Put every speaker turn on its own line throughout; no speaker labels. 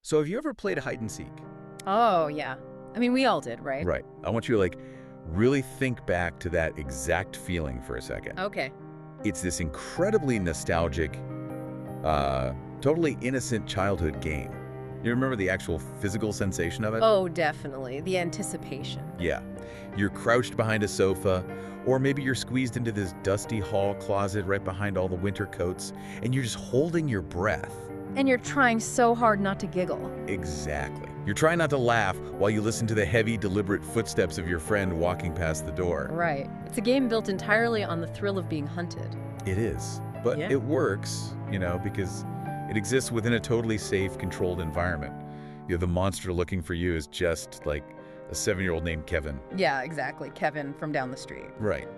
So have you ever played hide and seek?
Oh, yeah. I mean, we all did, right?
Right. I want you to really think back to that exact feeling for a second.
Okay.
It's this incredibly nostalgic, totally innocent childhood game. You remember the actual physical sensation of it?
Oh, definitely. The anticipation.
Yeah. You're crouched behind a sofa, or maybe you're squeezed into this dusty hall closet right behind all the winter coats, and you're just holding your breath.
And you're trying so hard not to giggle.
Exactly. You're trying not to laugh while you listen to the heavy, deliberate footsteps of your friend walking past the door.
Right. It's a game built entirely on the thrill of being hunted.
It is. But
Yeah.
it works, because it exists within a totally safe, controlled environment. The monster looking for you is just like a 7-year-old named Kevin.
Yeah, exactly. Kevin from down the street.
Right.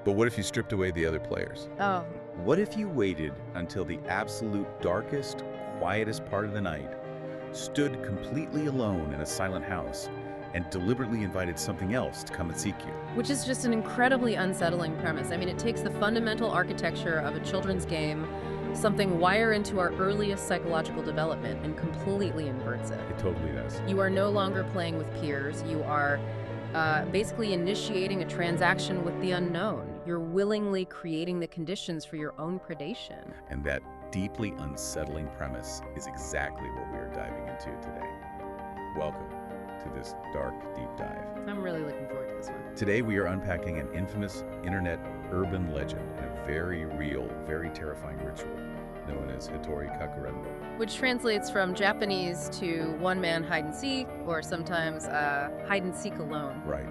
But what if you stripped away the other players?
Oh,
What if you waited until the absolute darkest, quietest part of the night, stood completely alone in a silent house, and deliberately invited something else to come and seek you?
which is just an incredibly unsettling premise. I mean, it takes the fundamental architecture of a children's game, something wire into our earliest psychological development, and completely inverts it.
It totally does.
You are no longer playing with peers. You are basically initiating a transaction with the unknown. You're willingly creating the conditions for your own predation.
And that deeply unsettling premise is exactly what we are diving into today. Welcome to this dark, deep dive.
I'm really looking forward to this one.
Today we are unpacking an infamous internet urban legend and a very real, very terrifying ritual known as Hitori Kakurenbo.
Which translates from Japanese to one-man hide-and-seek, or sometimes hide-and-seek alone.
Right.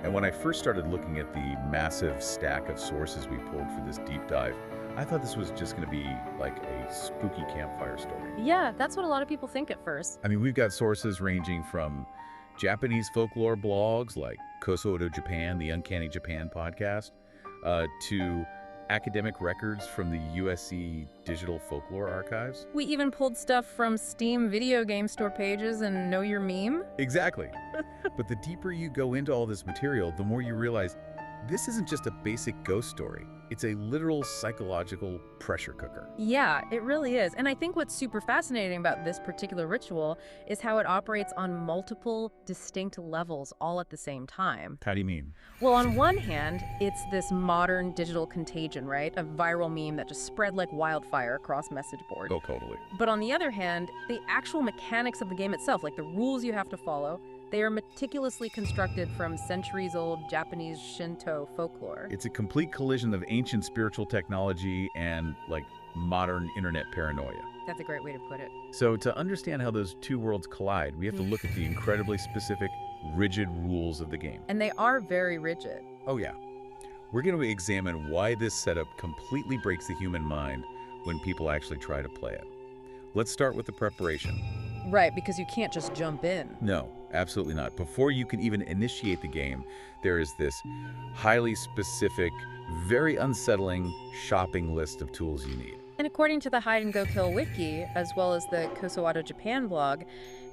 And when I first started looking at the massive stack of sources we pulled for this deep dive, I thought this was just going to be like a spooky campfire story.
Yeah, that's what a lot of people think at first.
I mean, we've got sources ranging from Japanese folklore blogs like Kosodo Japan, the Uncanny Japan podcast, to academic records from the USC Digital Folklore Archives.
We even pulled stuff from Steam video game store pages and Know Your Meme.
Exactly. But the deeper you go into all this material, the more you realize this isn't just a basic ghost story. It's a literal psychological pressure cooker.
Yeah, it really is. And I think what's super fascinating about this particular ritual is how it operates on multiple distinct levels all at the same time.
How do you mean?
Well, on one hand, it's this modern digital contagion, right? A viral meme that just spread like wildfire across message boards.
Oh, totally.
But on the other hand, the actual mechanics of the game itself, like the rules you have to follow, they are meticulously constructed from centuries-old Japanese Shinto folklore.
It's a complete collision of ancient spiritual technology and, modern internet paranoia.
That's a great way to put it.
So to understand how those two worlds collide, we have to look at the incredibly specific, rigid rules of the game.
And they are very rigid.
Oh yeah. We're going to examine why this setup completely breaks the human mind when people actually try to play it. Let's start with the preparation.
Right, because you can't just jump in.
No, absolutely not. Before you can even initiate the game, there is this highly specific, very unsettling shopping list of tools you need.
And according to the Hide and Go Kill wiki, as well as the Kosoado Japan blog,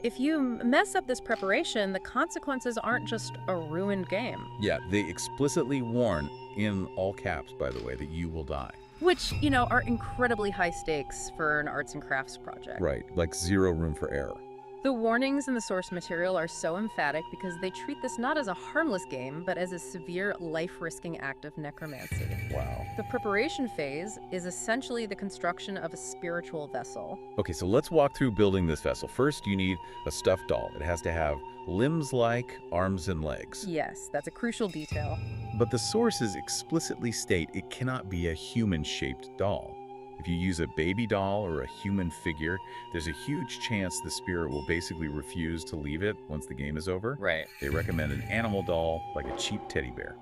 if you mess up this preparation, the consequences aren't just a ruined game.
Yeah, they explicitly warn, in all caps, by the way, that you will die.
Which, are incredibly high stakes for an arts and crafts project.
Right, like zero room for error.
The warnings in the source material are so emphatic because they treat this not as a harmless game, but as a severe life-risking act of necromancy.
Wow.
The preparation phase is essentially the construction of a spiritual vessel.
Okay, so let's walk through building this vessel. First, you need a stuffed doll. It has to have limbs like arms and legs.
Yes, that's a crucial detail.
But the sources explicitly state it cannot be a human-shaped doll. If you use a baby doll or a human figure, there's a huge chance the spirit will basically refuse to leave it once the game is over.
Right.
They recommend an animal doll, like a cheap teddy bear.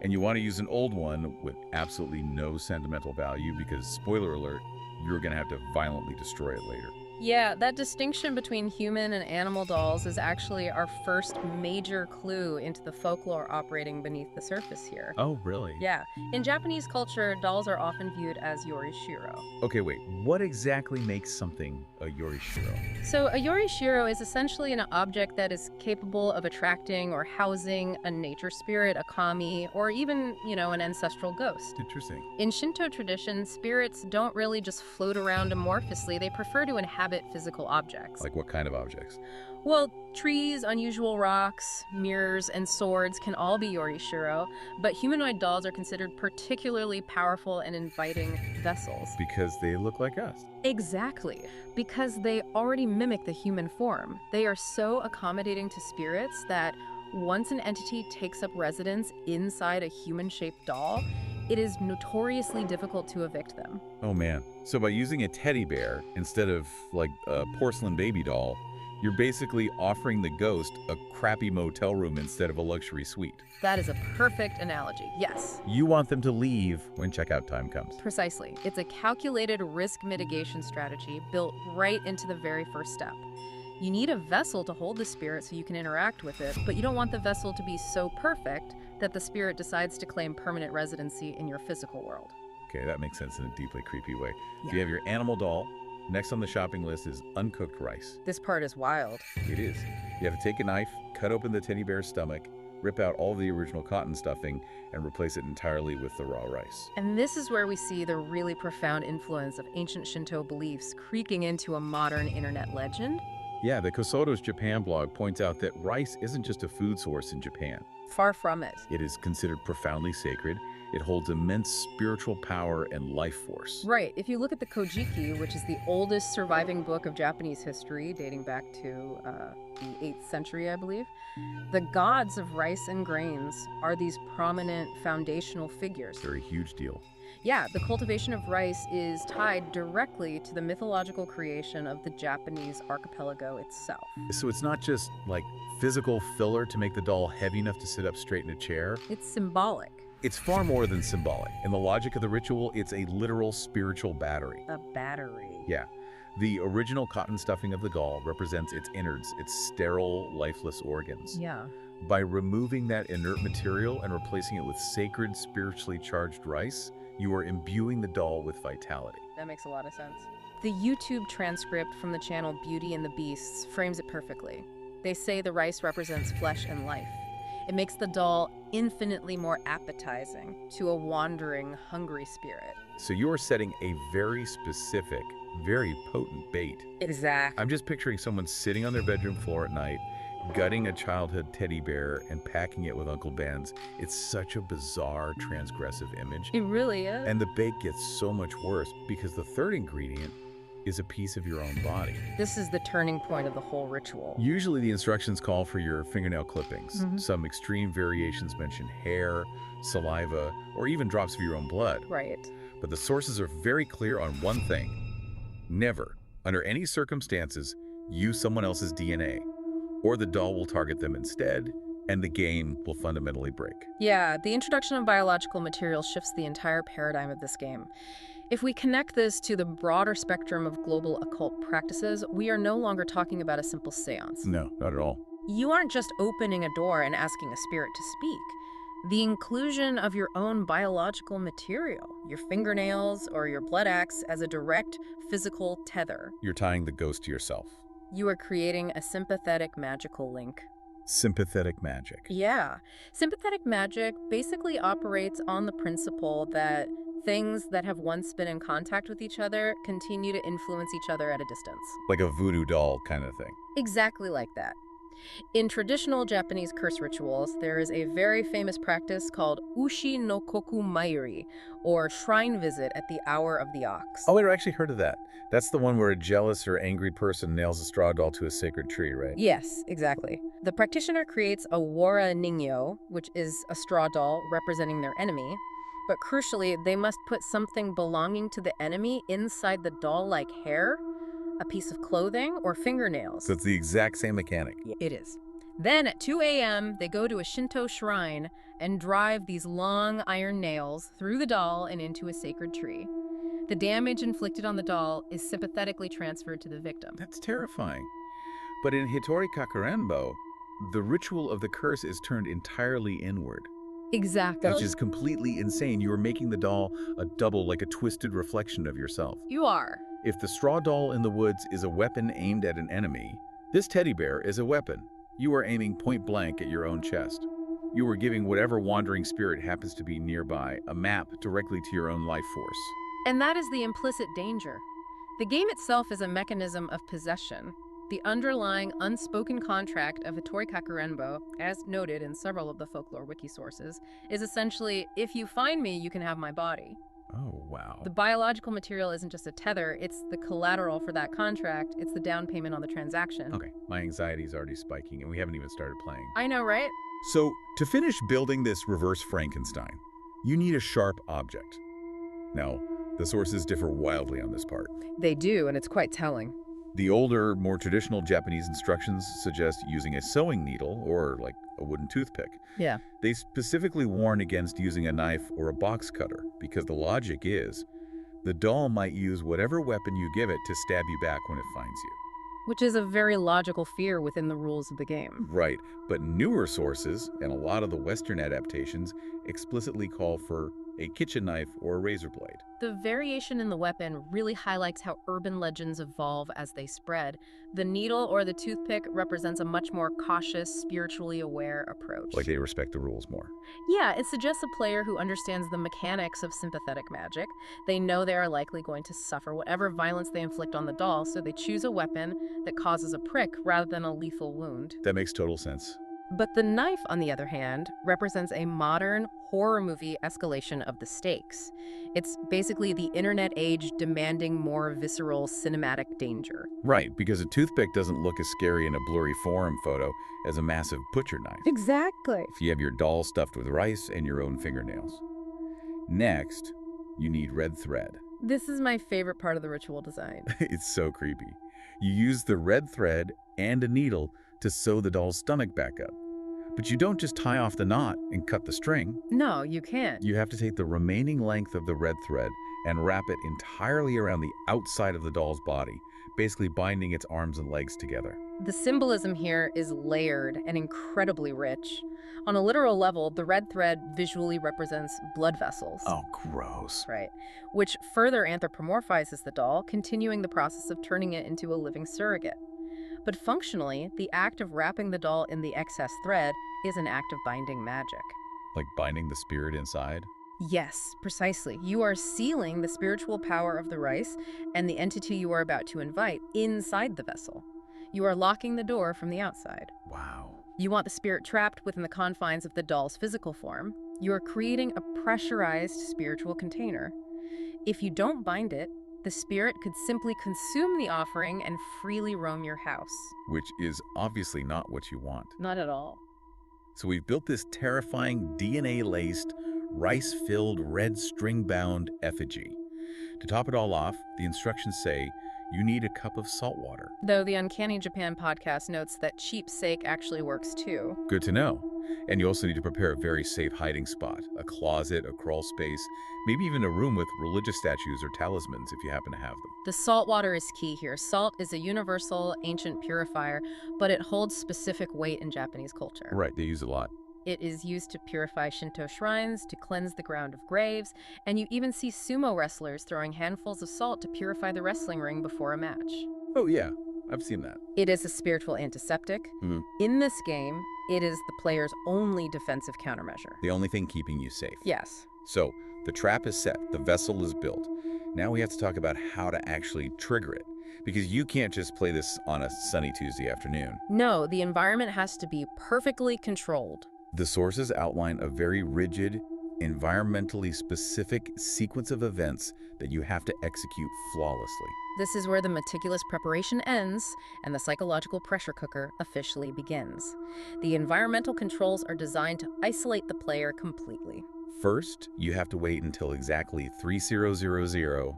And you want to use an old one with absolutely no sentimental value because, spoiler alert, you're going to have to violently destroy it later.
Yeah, that distinction between human and animal dolls is actually our first major clue into the folklore operating beneath the surface here.
Oh, really?
Yeah. In Japanese culture, dolls are often viewed as yorishiro.
Okay, wait. What exactly makes something a yorishiro?
So a yorishiro is essentially an object that is capable of attracting or housing a nature spirit, a kami, or even, an ancestral ghost.
Interesting.
In Shinto tradition, spirits don't really just float around amorphously. They prefer to inhabit inhabit physical objects.
Like what kind of objects?
Well, trees, unusual rocks, mirrors, and swords can all be Yorishiro, but humanoid dolls are considered particularly powerful and inviting vessels.
Because they look like us.
Exactly, because they already mimic the human form. They are so accommodating to spirits that once an entity takes up residence inside a human-shaped doll, it is notoriously difficult to evict them.
Oh man. So by using a teddy bear instead of like a porcelain baby doll, you're basically offering the ghost a crappy motel room instead of a luxury suite.
That is a perfect analogy, yes.
You want them to leave when checkout time comes.
Precisely. It's a calculated risk mitigation strategy built right into the very first step. You need a vessel to hold the spirit so you can interact with it, but you don't want the vessel to be so perfect that the spirit decides to claim permanent residency in your physical world.
Okay, that makes sense in a deeply creepy way.
Yeah.
So you have your animal doll. Next on the shopping list is uncooked rice.
This part is wild.
It is. You have to take a knife, cut open the teddy bear's stomach, rip out all the original cotton stuffing, and replace it entirely with the raw rice.
And this is where we see the really profound influence of ancient Shinto beliefs creaking into a modern internet legend.
Yeah, the Kosoto's Japan blog points out that rice isn't just a food source in Japan.
Far from it.
It is considered profoundly sacred. It holds immense spiritual power and life force.
Right. If you look at the Kojiki, which is the oldest surviving book of Japanese history, dating back to the 8th century, I believe, the gods of rice and grains are these prominent foundational figures.
They're a huge deal.
Yeah, the cultivation of rice is tied directly to the mythological creation of the Japanese archipelago itself.
So it's not just like physical filler to make the doll heavy enough to sit up straight in a chair.
It's symbolic.
It's far more than symbolic. In the logic of the ritual, it's a literal spiritual battery.
A battery.
Yeah. The original cotton stuffing of the doll represents its innards, its sterile, lifeless organs.
Yeah.
By removing that inert material and replacing it with sacred, spiritually charged rice, you are imbuing the doll with vitality.
That makes a lot of sense. The YouTube transcript from the channel Beauty and the Beasts frames it perfectly. They say the rice represents flesh and life. It makes the doll infinitely more appetizing to a wandering, hungry spirit.
So you are setting a very specific, very potent bait.
Exactly.
I'm just picturing someone sitting on their bedroom floor at night, gutting a childhood teddy bear and packing it with Uncle Ben's. It's such a bizarre, transgressive image.
It really is.
And the bait gets so much worse because the third ingredient is a piece of your own body.
This is the turning point of the whole ritual.
Usually the instructions call for your fingernail clippings.
Mm-hmm.
Some extreme variations mention hair, saliva, or even drops of your own blood.
Right.
But the sources are very clear on one thing. Never, under any circumstances, use someone else's DNA, or the doll will target them instead, and the game will fundamentally break.
Yeah, the introduction of biological materials shifts the entire paradigm of this game. If we connect this to the broader spectrum of global occult practices, we are no longer talking about a simple seance.
No, not at all.
You aren't just opening a door and asking a spirit to speak. The inclusion of your own biological material, your fingernails or your blood axe, as a direct physical tether.
You're tying the ghost to yourself.
You are creating a sympathetic magical link.
Sympathetic magic.
Yeah. Sympathetic magic basically operates on the principle that things that have once been in contact with each other continue to influence each other at a distance.
Like a voodoo doll kind of thing.
Exactly like that. In traditional Japanese curse rituals, there is a very famous practice called Ushi no Koku Mairi, or shrine visit at the hour of the ox.
Oh, I've actually heard of that. That's the one where a jealous or angry person nails a straw doll to a sacred tree, right?
Yes, exactly. The practitioner creates a wara ningyo, which is a straw doll representing their enemy, but crucially, they must put something belonging to the enemy inside the doll, like hair, a piece of clothing, or fingernails.
So it's the exact same mechanic.
It is. Then at 2 a.m., they go to a Shinto shrine and drive these long iron nails through the doll and into a sacred tree. The damage inflicted on the doll is sympathetically transferred to the victim.
That's terrifying. But in Hitori Kakurenbo, the ritual of the curse is turned entirely inward.
Exactly.
Which is completely insane. You are making the doll a double, like a twisted reflection of yourself.
You are.
If the straw doll in the woods is a weapon aimed at an enemy, this teddy bear is a weapon. You are aiming point blank at your own chest. You are giving whatever wandering spirit happens to be nearby a map directly to your own life force.
And that is the implicit danger. The game itself is a mechanism of possession. The underlying unspoken contract of Hitori Kakurenbo, as noted in several of the folklore wiki sources, is essentially, if you find me, you can have my body.
Oh, wow.
The biological material isn't just a tether, it's the collateral for that contract, it's the down payment on the transaction.
Okay, my anxiety is already spiking, and we haven't even started playing.
I know, right?
So, to finish building this reverse Frankenstein, you need a sharp object. Now, the sources differ wildly on this part.
They do, and it's quite telling.
The older, more traditional Japanese instructions suggest using a sewing needle or, like, a wooden toothpick.
Yeah.
They specifically warn against using a knife or a box cutter because the logic is the doll might use whatever weapon you give it to stab you back when it finds you.
Which is a very logical fear within the rules of the game.
Right, but newer sources and a lot of the Western adaptations explicitly call for a kitchen knife or a razor blade.
The variation in the weapon really highlights how urban legends evolve as they spread. The needle or the toothpick represents a much more cautious, spiritually aware approach.
Like they respect the rules more.
Yeah, it suggests a player who understands the mechanics of sympathetic magic. They know they are likely going to suffer whatever violence they inflict on the doll, so they choose a weapon that causes a prick rather than a lethal wound.
That makes total sense.
But the knife, on the other hand, represents a modern horror movie escalation of the stakes. It's basically the internet age demanding more visceral cinematic danger.
Right, because a toothpick doesn't look as scary in a blurry forum photo as a massive butcher knife.
Exactly.
If you have your doll stuffed with rice and your own fingernails. Next, you need red thread.
This is my favorite part of the ritual design.
It's so creepy. You use the red thread and a needle to sew the doll's stomach back up. But you don't just tie off the knot and cut the string.
No, you can't.
You have to take the remaining length of the red thread and wrap it entirely around the outside of the doll's body, basically binding its arms and legs together.
The symbolism here is layered and incredibly rich. On a literal level, the red thread visually represents blood vessels.
Oh, gross.
Right. Which further anthropomorphizes the doll, continuing the process of turning it into a living surrogate. But functionally, the act of wrapping the doll in the excess thread is an act of binding magic.
Like binding the spirit inside?
Yes, precisely. You are sealing the spiritual power of the rice and the entity you are about to invite inside the vessel. You are locking the door from the outside.
Wow.
You want the spirit trapped within the confines of the doll's physical form. You are creating a pressurized spiritual container. If you don't bind it, the spirit could simply consume the offering and freely roam your house.
Which is obviously not what you want.
Not at all.
So we've built this terrifying DNA-laced, rice-filled, red string-bound effigy. To top it all off, the instructions say you need a cup of salt water.
Though the Uncanny Japan podcast notes that cheap sake actually works too.
Good to know. And you also need to prepare a very safe hiding spot, a closet, a crawl space, maybe even a room with religious statues or talismans if you happen to have them.
The salt water is key here. Salt is a universal, ancient purifier, but it holds specific weight in Japanese culture.
Right, they use a lot.
It is used to purify Shinto shrines, to cleanse the ground of graves, and you even see sumo wrestlers throwing handfuls of salt to purify the wrestling ring before a match.
Oh yeah, I've seen that.
It is a spiritual antiseptic. In this game, it is the player's only defensive countermeasure.
The only thing keeping you safe.
Yes.
So, the trap is set, the vessel is built. Now we have to talk about how to actually trigger it. Because you can't just play this on a sunny Tuesday afternoon.
No, the environment has to be perfectly controlled.
The sources outline a very rigid, environmentally specific sequence of events that you have to execute flawlessly.
This is where the meticulous preparation ends and the psychological pressure cooker officially begins. The environmental controls are designed to isolate the player completely.
First, you have to wait until exactly 3000,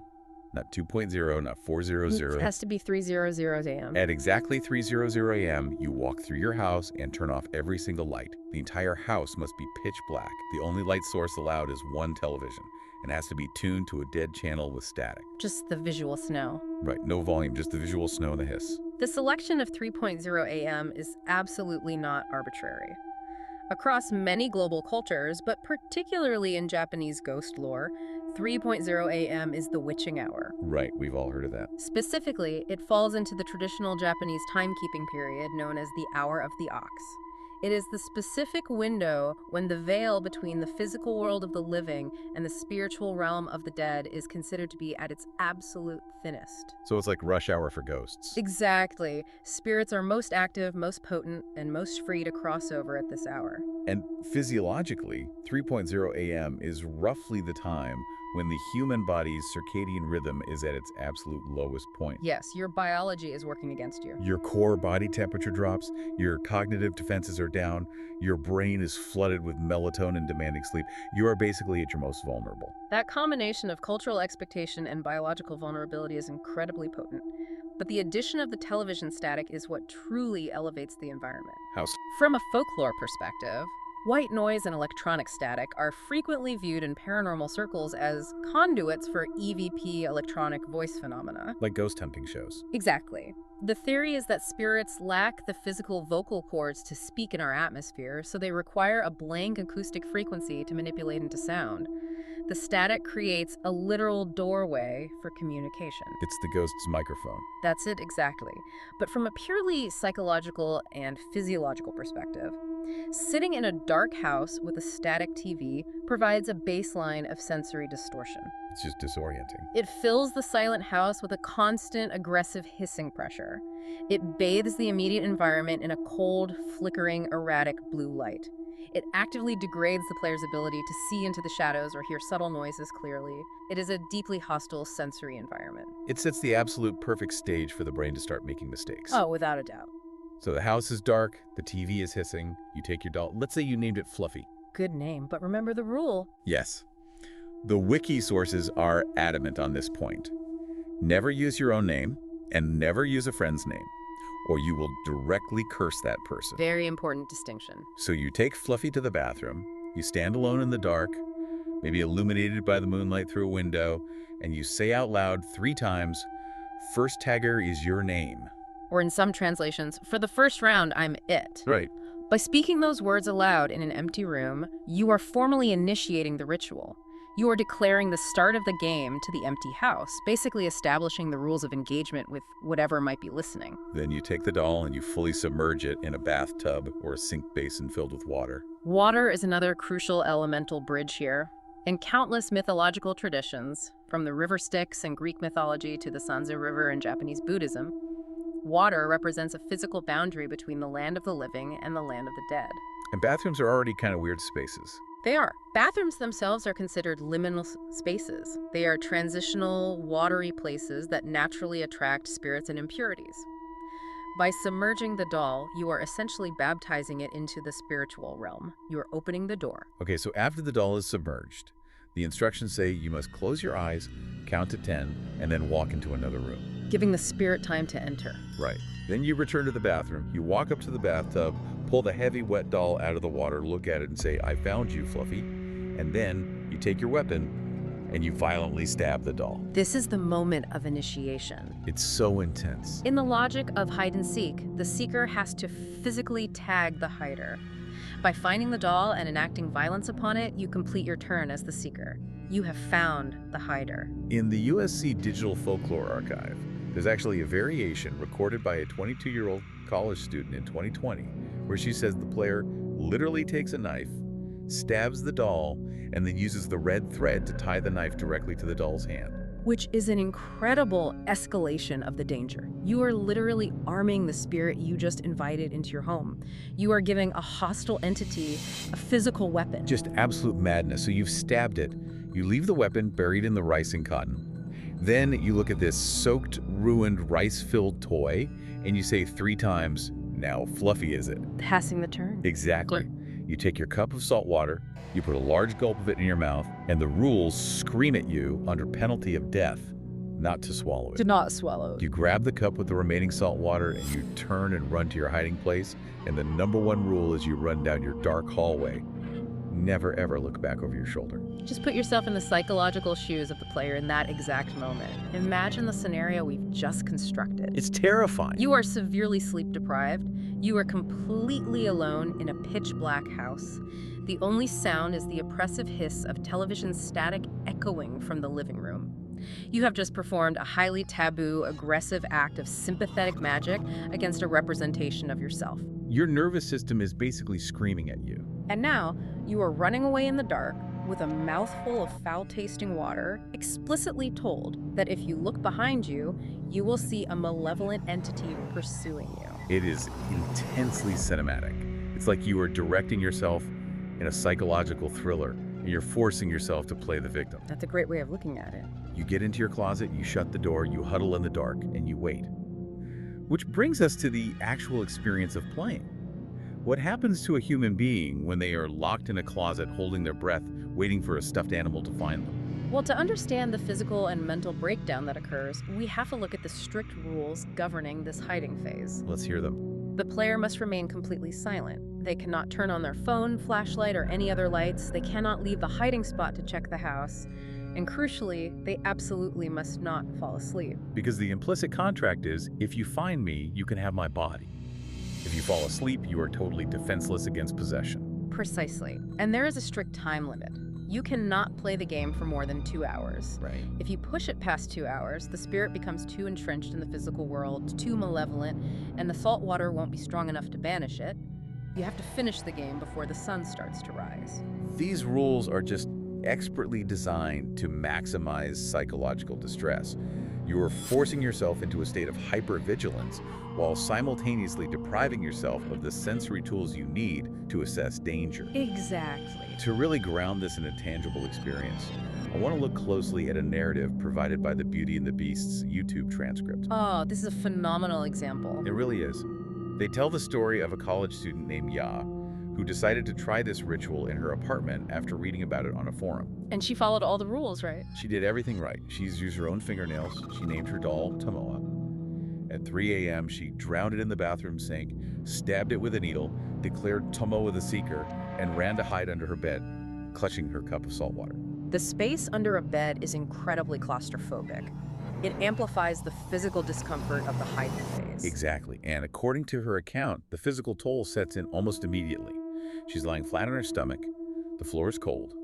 not 2.0, not 400.
It has to be 3:00 a.m.
At exactly 3:00 a.m., you walk through your house and turn off every single light. The entire house must be pitch black. The only light source allowed is one television and has to be tuned to a dead channel with static.
Just the visual snow.
Right, no volume, just the visual snow and the hiss.
The selection of 3:00 a.m. is absolutely not arbitrary. Across many global cultures, but particularly in Japanese ghost lore, 3:00 a.m. is the witching hour.
Right, we've all heard of that.
Specifically, it falls into the traditional Japanese timekeeping period known as the Hour of the Ox. It is the specific window when the veil between the physical world of the living and the spiritual realm of the dead is considered to be at its absolute thinnest.
So it's like rush hour for ghosts.
Exactly. Spirits are most active, most potent, and most free to cross over at this hour.
And physiologically, 3.0 a.m. is roughly the time when the human body's circadian rhythm is at its absolute lowest point.
Yes, your biology is working against you.
Your core body temperature drops, your cognitive defenses are down, your brain is flooded with melatonin demanding sleep. You are basically at your most vulnerable.
That combination of cultural expectation and biological vulnerability is incredibly potent. But the addition of the television static is what truly elevates the environment.
How
From a folklore perspective, white noise and electronic static are frequently viewed in paranormal circles as conduits for EVP electronic voice phenomena.
like ghost hunting shows.
Exactly. The theory is that spirits lack the physical vocal cords to speak in our atmosphere, so they require a blank acoustic frequency to manipulate into sound. The static creates a literal doorway for communication.
It's the ghost's microphone.
That's it exactly. But from a purely psychological and physiological perspective, sitting in a dark house with a static TV provides a baseline of sensory distortion.
It's just disorienting.
It fills the silent house with a constant, aggressive hissing pressure. It bathes the immediate environment in a cold, flickering, erratic blue light. It actively degrades the player's ability to see into the shadows or hear subtle noises clearly. It is a deeply hostile sensory environment.
It sets the absolute perfect stage for the brain to start making mistakes.
Oh, without a doubt.
So the house is dark, the TV is hissing, you take your doll. Let's say you named it Fluffy.
Good name, but remember the rule.
Yes. The wiki sources are adamant on this point. Never use your own name and never use a friend's name, or you will directly curse that person.
Very important distinction.
So you take Fluffy to the bathroom, you stand alone in the dark, maybe illuminated by the moonlight through a window, and you say out loud 3 times, "First tagger is your name."
Or in some translations, for the first round, I'm it.
Right.
By speaking those words aloud in an empty room, you are formally initiating the ritual. You are declaring the start of the game to the empty house, basically establishing the rules of engagement with whatever might be listening.
Then you take the doll and you fully submerge it in a bathtub or a sink basin filled with water.
Water is another crucial elemental bridge here. In countless mythological traditions, from the river Styx in Greek mythology to the Sanzu River in Japanese Buddhism, water represents a physical boundary between the land of the living and the land of the dead.
And bathrooms are already kind of weird spaces.
They are. Bathrooms themselves are considered liminal spaces. They are transitional, watery places that naturally attract spirits and impurities. By submerging the doll, you are essentially baptizing it into the spiritual realm. You are opening the door.
Okay, so after the doll is submerged, the instructions say you must close your eyes, count to 10, and then walk into another room.
Giving the spirit time to enter.
Right. Then you return to the bathroom, you walk up to the bathtub, pull the heavy wet doll out of the water, look at it and say, "I found you, Fluffy." And then you take your weapon and you violently stab the doll.
This is the moment of initiation.
It's so intense.
In the logic of hide and seek, the seeker has to physically tag the hider. By finding the doll and enacting violence upon it, you complete your turn as the seeker. You have found the hider.
In the USC Digital Folklore Archive, there's actually a variation recorded by a 22-year-old college student in 2020 where she says the player literally takes a knife, stabs the doll, and then uses the red thread to tie the knife directly to the doll's hand.
Which is an incredible escalation of the danger. You are literally arming the spirit you just invited into your home. You are giving a hostile entity a physical weapon.
Just absolute madness. So you've stabbed it. You leave the weapon buried in the rice and cotton. Then you look at this soaked, ruined, rice-filled toy, and you say 3 times, "Now Fluffy is it?"
Passing the turn.
Exactly. You take your cup of salt water, you put a large gulp of it in your mouth, and the rules scream at you under penalty of death not to swallow it.
Do not swallow.
You grab the cup with the remaining salt water and you turn and run to your hiding place, and the #1 rule is you run down your dark hallway. Never ever look back over your shoulder.
Just put yourself in the psychological shoes of the player in that exact moment. Imagine the scenario we've just constructed.
It's terrifying.
You are severely sleep deprived. You are completely alone in a pitch black house. The only sound is the oppressive hiss of television static echoing from the living room. You have just performed a highly taboo, aggressive act of sympathetic magic against a representation of yourself.
Your nervous system is basically screaming at you.
And now, you are running away in the dark with a mouthful of foul-tasting water, explicitly told that if you look behind you, you will see a malevolent entity pursuing you.
It is intensely cinematic. It's like you are directing yourself in a psychological thriller, and you're forcing yourself to play the victim.
That's a great way of looking at it.
You get into your closet, you shut the door, you huddle in the dark, and you wait. Which brings us to the actual experience of playing. What happens to a human being when they are locked in a closet, holding their breath, waiting for a stuffed animal to find them?
Well, to understand the physical and mental breakdown that occurs, we have to look at the strict rules governing this hiding phase.
Let's hear them.
The player must remain completely silent. They cannot turn on their phone, flashlight, or any other lights. They cannot leave the hiding spot to check the house. And crucially, they absolutely must not fall asleep.
Because the implicit contract is, if you find me, you can have my body. If you fall asleep, you are totally defenseless against possession.
Precisely. And there is a strict time limit. You cannot play the game for more than 2 hours.
Right.
If you push it past 2 hours, the spirit becomes too entrenched in the physical world, too malevolent, and the salt water won't be strong enough to banish it. You have to finish the game before the sun starts to rise.
These rules are just expertly designed to maximize psychological distress. You are forcing yourself into a state of hypervigilance while simultaneously depriving yourself of the sensory tools you need to assess danger.
Exactly.
To really ground this in a tangible experience, I want to look closely at a narrative provided by the Beauty and the Beast's YouTube transcript.
Oh, this is a phenomenal example.
It really is. They tell the story of a college student named Ya, who decided to try this ritual in her apartment after reading about it on a forum.
And she followed all the rules, right?
She did everything right. She's used her own fingernails. She named her doll Tomoa. At 3 a.m., she drowned it in the bathroom sink, stabbed it with a needle, declared Tomoa the seeker, and ran to hide under her bed, clutching her cup of salt water.
The space under a bed is incredibly claustrophobic. It amplifies the physical discomfort of the hiding phase.
Exactly. And according to her account, the physical toll sets in almost immediately. She's lying flat on her stomach, the floor is cold,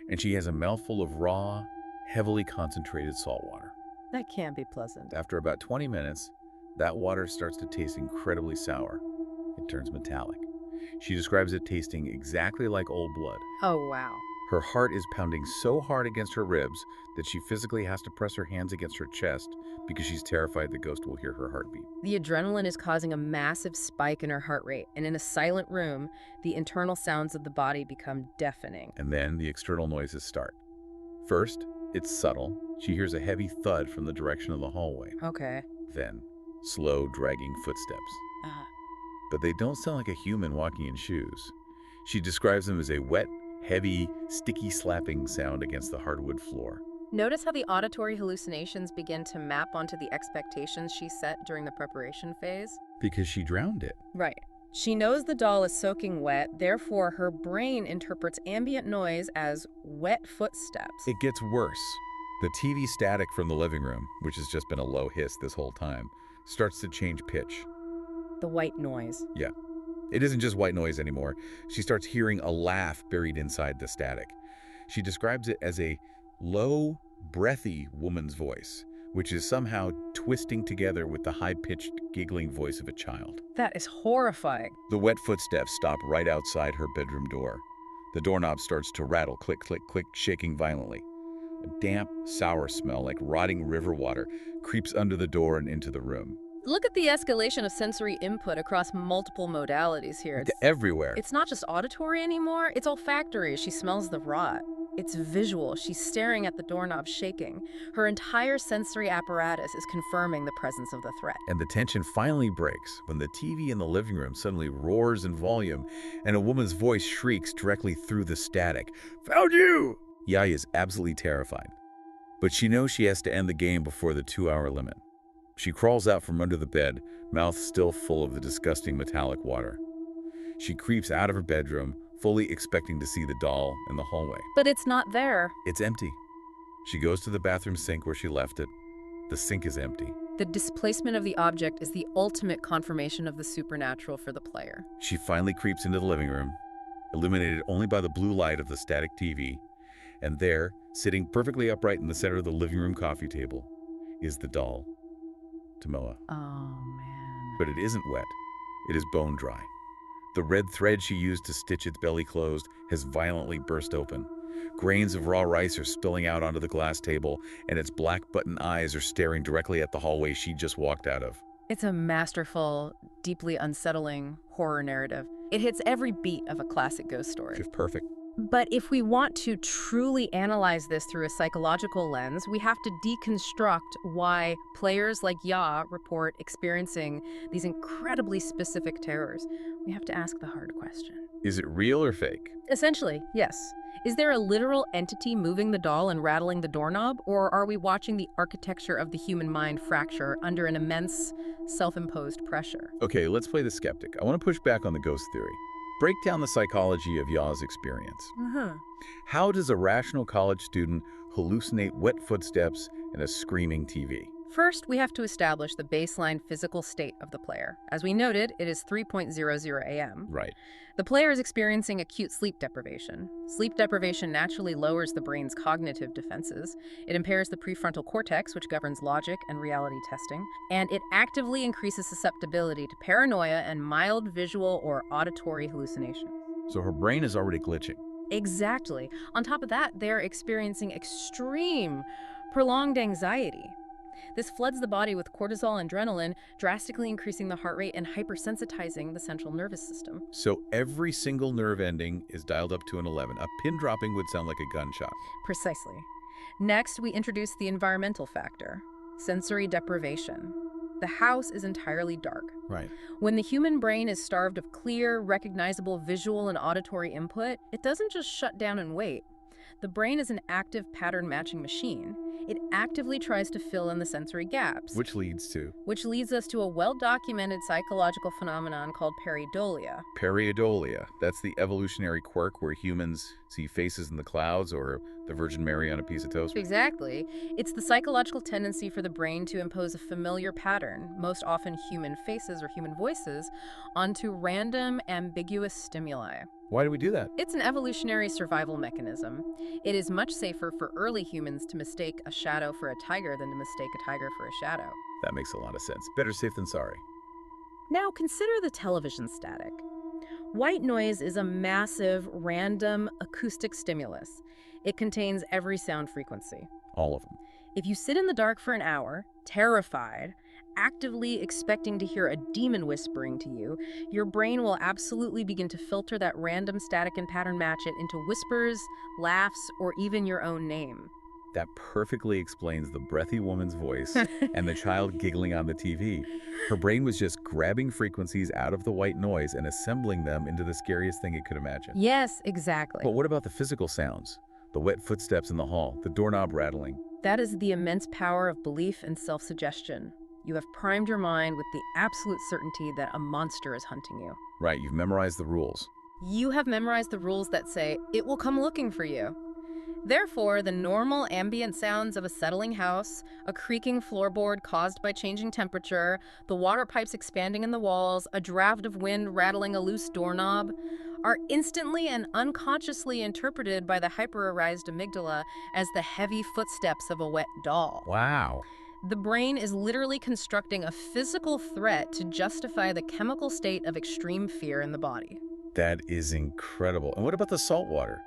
and she has a mouthful of raw, heavily concentrated salt water.
That can't be pleasant.
After about 20 minutes, that water starts to taste incredibly sour. It turns metallic. She describes it tasting exactly like old blood.
Oh, wow.
Her heart is pounding so hard against her ribs that she physically has to press her hands against her chest because she's terrified the ghost will hear her heartbeat.
The adrenaline is causing a massive spike in her heart rate, and in a silent room, the internal sounds of the body become deafening.
And then the external noises start. First, it's subtle. She hears a heavy thud from the direction of the hallway.
Okay.
Then, slow, dragging footsteps. But they don't sound like a human walking in shoes. She describes them as a wet, heavy, sticky slapping sound against the hardwood floor.
Notice how the auditory hallucinations begin to map onto the expectations she set during the preparation phase?
Because she drowned it.
Right. She knows the doll is soaking wet, therefore her brain interprets ambient noise as wet footsteps.
It gets worse. The TV static from the living room, which has just been a low hiss this whole time, starts to change pitch.
The white noise.
Yeah. It isn't just white noise anymore. She starts hearing a laugh buried inside the static. She describes it as a low, breathy woman's voice, which is somehow twisting together with the high-pitched, giggling voice of a child.
That is horrifying.
The wet footsteps stop right outside her bedroom door. The doorknob starts to rattle, click, click, click, shaking violently. A damp, sour smell like rotting river water creeps under the door and into the room.
Look at the escalation of sensory input across multiple modalities here.
Everywhere.
It's not just auditory anymore, it's olfactory. She smells the rot. It's visual. She's staring at the doorknob shaking. Her entire sensory apparatus is confirming the presence of the threat.
And the tension finally breaks when the TV in the living room suddenly roars in volume and a woman's voice shrieks directly through the static. "Found you!" Yai is absolutely terrified. But she knows she has to end the game before the 2-hour limit. She crawls out from under the bed, mouth still full of the disgusting metallic water. She creeps out of her bedroom, fully expecting to see the doll in the hallway.
But it's not there.
It's empty. She goes to the bathroom sink where she left it. The sink is empty.
The displacement of the object is the ultimate confirmation of the supernatural for the player.
She finally creeps into the living room, illuminated only by the blue light of the static TV. And there, sitting perfectly upright in the center of the living room coffee table, is the doll, Tomoa.
Oh, man.
But it isn't wet. It is bone dry. The red thread she used to stitch its belly closed has violently burst open. Grains of raw rice are spilling out onto the glass table, and its black button eyes are staring directly at the hallway she just walked out of.
It's a masterful, deeply unsettling horror narrative. It hits every beat of a classic ghost story.
Just perfect.
But if we want to truly analyze this through a psychological lens, we have to deconstruct why players like Ya report experiencing these incredibly specific terrors. We have to ask the hard question.
Is it real or fake?
Essentially, yes. Is there a literal entity moving the doll and rattling the doorknob, or are we watching the architecture of the human mind fracture under an immense, self-imposed pressure?
Okay, let's play the skeptic. I want to push back on the ghost theory. Break down the psychology of Ya's experience. How does a rational college student hallucinate wet footsteps and a screaming TV?
First, we have to establish the baseline physical state of the player. As we noted, it is 3:00 a.m.
Right.
The player is experiencing acute sleep deprivation. Sleep deprivation naturally lowers the brain's cognitive defenses. It impairs the prefrontal cortex, which governs logic and reality testing, and it actively increases susceptibility to paranoia and mild visual or auditory hallucination.
So her brain is already glitching.
Exactly. On top of that, they're experiencing extreme, prolonged anxiety. This floods the body with cortisol and adrenaline, drastically increasing the heart rate and hypersensitizing the central nervous system.
So every single nerve ending is dialed up to an 11. A pin dropping would sound like a gunshot.
Precisely. Next, we introduce the environmental factor, sensory deprivation. The house is entirely dark.
Right.
When the human brain is starved of clear, recognizable visual and auditory input, it doesn't just shut down and wait. The brain is an active pattern-matching machine. It actively tries to fill in the sensory gaps.
Which leads
us to a well-documented psychological phenomenon called pareidolia.
Pareidolia. That's the evolutionary quirk where humans see faces in the clouds or the Virgin Mary on a piece of toast.
Exactly. It's the psychological tendency for the brain to impose a familiar pattern, most often human faces or human voices, onto random, ambiguous stimuli.
Why do we do that?
It's an evolutionary survival mechanism. It is much safer for early humans to mistake a shadow for a tiger than to mistake a tiger for a shadow.
That makes a lot of sense. Better safe than sorry.
Now consider the television static. White noise is a massive, random acoustic stimulus. It contains every sound frequency.
All of them.
If you sit in the dark for an hour, terrified, actively expecting to hear a demon whispering to you, your brain will absolutely begin to filter that random static and pattern match it into whispers, laughs, or even your own name.
That perfectly explains the breathy woman's voice and the child giggling on the TV. Her brain was just grabbing frequencies out of the white noise and assembling them into the scariest thing it could imagine.
Yes, exactly.
But what about the physical sounds? The wet footsteps in the hall, the doorknob rattling.
That is the immense power of belief and self-suggestion. You have primed your mind with the absolute certainty that a monster is hunting you.
Right, you've memorized the rules.
You have memorized the rules that say, it will come looking for you. Therefore, the normal ambient sounds of a settling house, a creaking floorboard caused by changing temperature, the water pipes expanding in the walls, a draft of wind rattling a loose doorknob, are instantly and unconsciously interpreted by the hyper-aroused amygdala as the heavy footsteps of a wet doll.
Wow.
The brain is literally constructing a physical threat to justify the chemical state of extreme fear in the body.
That is incredible. And what about the salt water?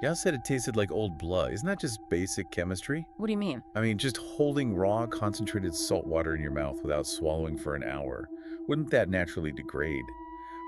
Y'all said it tasted like old blood. Isn't that just basic chemistry?
What do you mean?
I mean, just holding raw, concentrated salt water in your mouth without swallowing for an hour. Wouldn't that naturally degrade?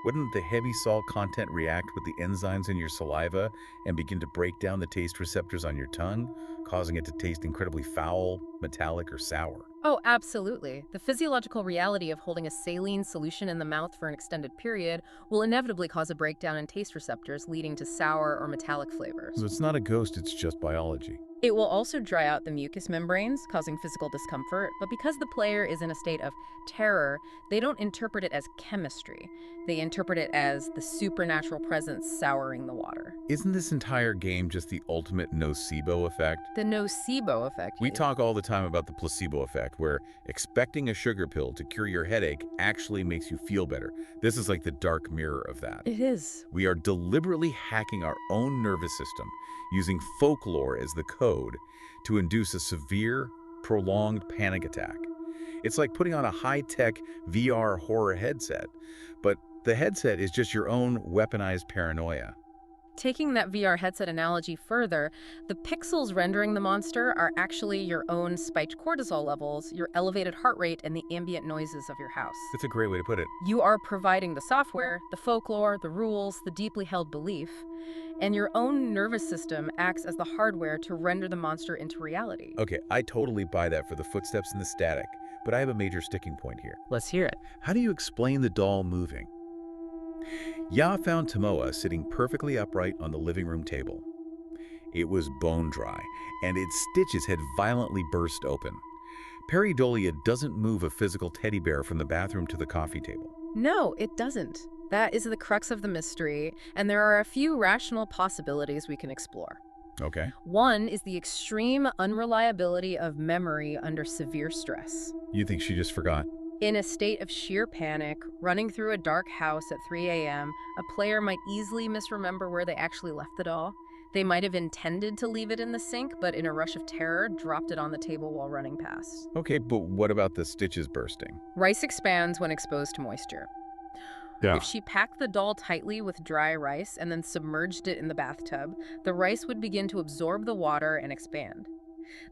Wouldn't the heavy salt content react with the enzymes in your saliva and begin to break down the taste receptors on your tongue, causing it to taste incredibly foul, metallic, or sour?
Oh, absolutely. The physiological reality of holding a saline solution in the mouth for an extended period will inevitably cause a breakdown in taste receptors, leading to sour or metallic flavors.
So it's not a ghost, it's just biology.
It will also dry out the mucous membranes, causing physical discomfort, but because the player is in a state of terror, they don't interpret it as chemistry. They interpret it as the supernatural presence souring the water.
Isn't this entire game just the ultimate nocebo effect?
The nocebo effect.
We talk all the time about the placebo effect, where expecting a sugar pill to cure your headache actually makes you feel better. This is like the dark mirror of that.
It is.
We are deliberately hacking our own nervous system, using folklore as the code to induce a severe, prolonged panic attack. It's like putting on a high-tech VR horror headset, but the headset is just your own weaponized paranoia.
Taking that VR headset analogy further, the pixels rendering the monster are actually your own spiked cortisol levels, your elevated heart rate, and the ambient noises of your house.
That's a great way to put it.
You are providing the software, the folklore, the rules, the deeply held belief, and your own nervous system acts as the hardware to render the monster into reality.
Okay, I totally buy that for the footsteps and the static, but I have a major sticking point here.
Let's hear it.
How do you explain the doll moving? Ya found Tomoa sitting perfectly upright on the living room table. It was bone dry, and its stitches had violently burst open. Pareidolia doesn't move a physical teddy bear from the bathroom to the coffee table.
No, it doesn't. That is the crux of the mystery, and there are a few rational possibilities we can explore.
Okay.
One is the extreme unreliability of memory under severe stress.
You think she just forgot?
In a state of sheer panic, running through a dark house at 3 a.m., a player might easily misremember where they actually left the doll. They might have intended to leave it in the sink, but in a rush of terror, dropped it on the table while running past.
Okay, but what about the stitches bursting?
Rice expands when exposed to moisture.
Yeah.
If she packed the doll tightly with dry rice and then submerged it in the bathtub, the rice would begin to absorb the water and expand.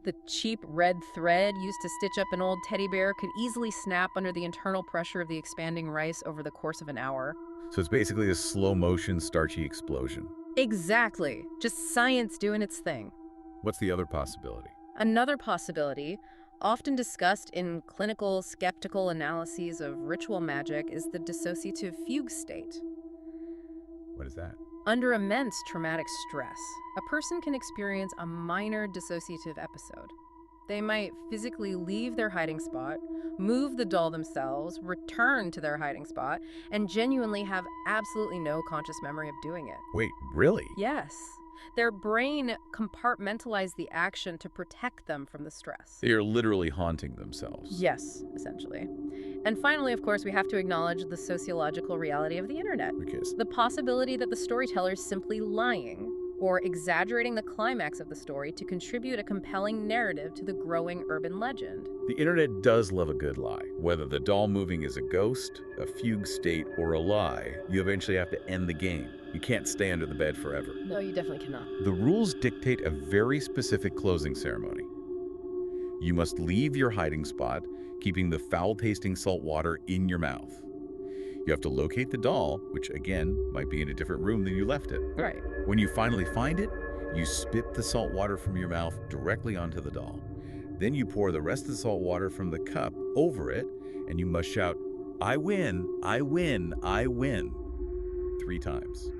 The cheap red thread used to stitch up an old teddy bear could easily snap under the internal pressure of the expanding rice over the course of an hour.
So it's basically a slow-motion, starchy explosion.
Exactly. Just science doing its thing.
What's the other possibility?
Another possibility, often discussed in clinical skeptical analyses of ritual magic, is the dissociative fugue state.
What is that?
Under immense traumatic stress, a person can experience a minor dissociative episode. They might physically leave their hiding spot, move the doll themselves, return to their hiding spot, and genuinely have absolutely no conscious memory of doing it.
Wait, really?
Yes. Their brain compartmentalized the action to protect them from the stress.
They are literally haunting themselves.
Yes, essentially. And finally, of course, we have to acknowledge the sociological reality of the internet.
Because
The possibility that the storyteller is simply lying or exaggerating the climax of the story to contribute a compelling narrative to the growing urban legend.
the internet does love a good lie. Whether the doll moving is a ghost, a fugue state, or a lie, you eventually have to end the game. You can't stay under the bed forever.
No, you definitely cannot.
The rules dictate a very specific closing ceremony. You must leave your hiding spot, keeping the foul-tasting salt water in your mouth. You have to locate the doll, which again might be in a different room than you left it.
Right.
When you finally find it, you spit the salt water from your mouth directly onto the doll. Then you pour the rest of the salt water from the cup over it, and you must shout, "I win, I win, I win," 3 times.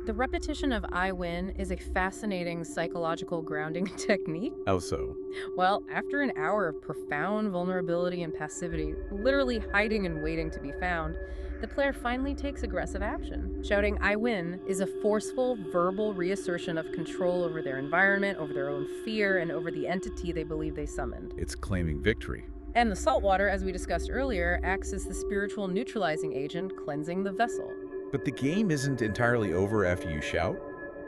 The repetition of I win is a fascinating psychological grounding technique.
How so?
Well, after an hour of profound vulnerability and passivity, literally hiding and waiting to be found, the player finally takes aggressive action. Shouting I win is a forceful verbal reassertion of control over their environment, over their own fear, and over the entity they believe they summoned.
It's claiming victory.
And the salt water, as we discussed earlier, acts as the spiritual neutralizing agent, cleansing the vessel.
But the game isn't entirely over after you shout.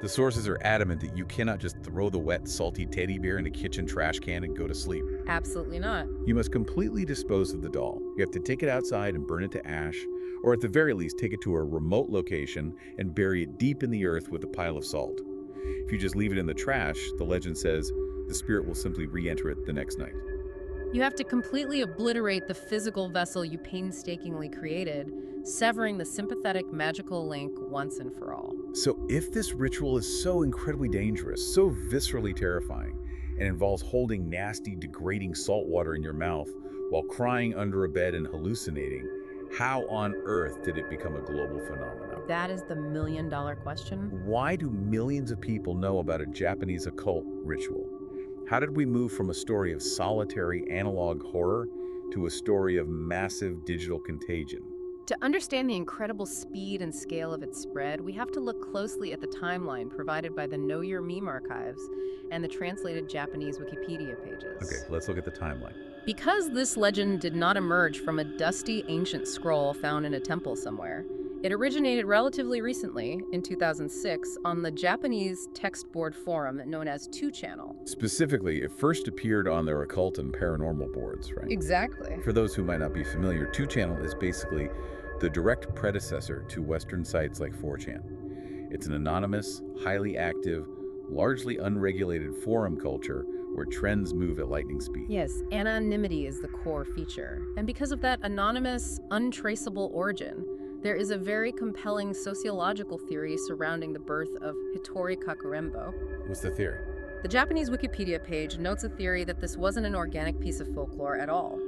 The sources are adamant that you cannot just throw the wet, salty teddy bear in a kitchen trash can and go to sleep.
Absolutely not.
You must completely dispose of the doll. You have to take it outside and burn it to ash, or at the very least take it to a remote location and bury it deep in the earth with a pile of salt. If you just leave it in the trash, the legend says the spirit will simply re-enter it the next night.
You have to completely obliterate the physical vessel you painstakingly created, severing the sympathetic magical link once and for all.
So if this ritual is so incredibly dangerous, so viscerally terrifying, and involves holding nasty, degrading salt water in your mouth while crying under a bed and hallucinating, how on earth did it become a global phenomenon?
That is the million-dollar question.
Why do millions of people know about a Japanese occult ritual? How did we move from a story of solitary analog horror to a story of massive digital contagion?
To understand the incredible speed and scale of its spread, we have to look closely at the timeline provided by the Know Your Meme archives and the translated Japanese Wikipedia pages.
Okay, let's look at the timeline.
Because this legend did not emerge from a dusty ancient scroll found in a temple somewhere, It originated relatively recently, in 2006, on the Japanese text board forum known as 2channel.
Specifically, it first appeared on their occult and paranormal boards, right?
Exactly.
For those who might not be familiar, 2channel is basically the direct predecessor to Western sites like 4chan. It's an anonymous, highly active, largely unregulated forum culture where trends move at lightning speed.
Yes, anonymity is the core feature. And because of that anonymous, untraceable origin, there is a very compelling sociological theory surrounding the birth of Hitori Kakurenbo.
What's the theory?
The Japanese Wikipedia page notes a theory that this wasn't an organic piece of folklore at all.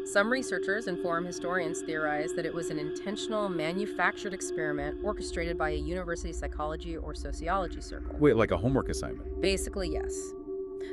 Some researchers and forum historians theorize that it was an intentional, manufactured experiment orchestrated by a university psychology or sociology circle.
Wait, like a homework assignment?
Basically, yes.